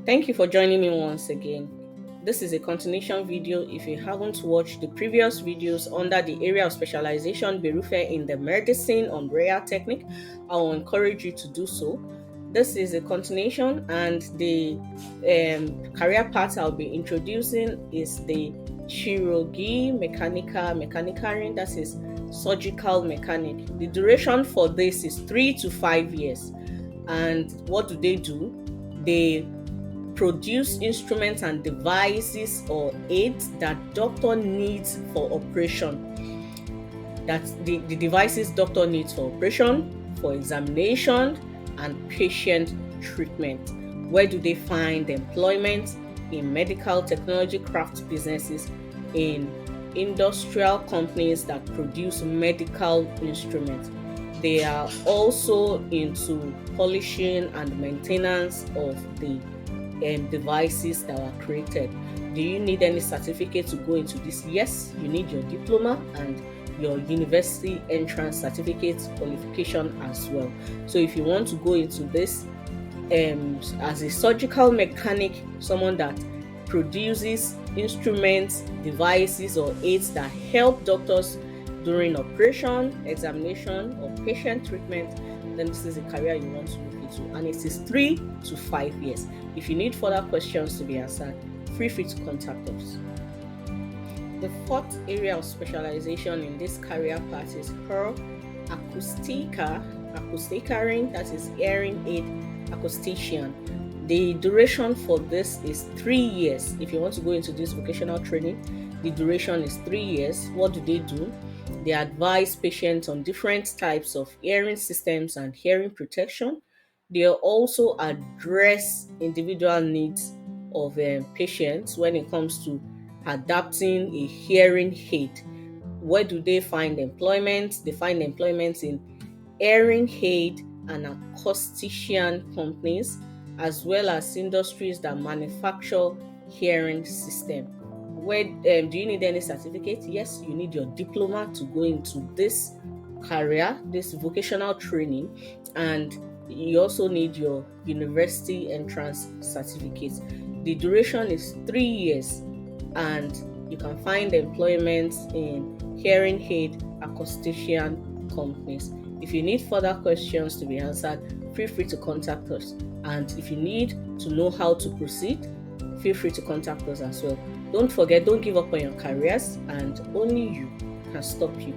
Thank you for joining me once again. This is a continuation video. If you haven't watched the previous videos under the area of specialization Berufe in the medicine umbrella technique, I will encourage you to do so. This is a continuation, and the career path I'll be introducing is the CHIRURGIEMECHANIKER, that is surgical mechanic. The duration for this is 3 to 5 years. And what do? They produce instruments and devices or aids that doctor needs for operation. That's the devices doctor needs for operation, for examination, and patient treatment. Where do they find employment? In medical technology craft businesses, in industrial companies that produce medical instruments. They are also into polishing and maintenance of the devices that were created. Do you need any certificate to go into this? Yes, you need your diploma and your university entrance certificate qualification as well. So if you want to go into this as a surgical mechanic, someone that produces instruments, devices, or aids that help doctors during operation, examination, or patient treatment, then this is a career you want to look into, and it is 3 to 5 years. If you need further questions to be answered, feel free to contact us. The fourth area of specialization in this career path is acousticering, that is hearing aid acoustician. The duration for this is 3 years. If you want to go into this vocational training, the duration is 3 years. What do? They advise patients on different types of hearing systems and hearing protection. They also address individual needs of patients when it comes to adapting a hearing aid. Where do they find employment? They find employment in hearing aid and acoustician companies, as well as industries that manufacture hearing systems. Where do you need any certificate? Yes, you need your diploma to go into this career, this vocational training, and you also need your university entrance certificate. The duration is 3 years, and you can find employment in hearing aid acoustician companies. If you need further questions to be answered, feel free to contact us. And if you need to know how to proceed, feel free to contact us as well. Don't forget, don't give up on your careers, and only you can stop you.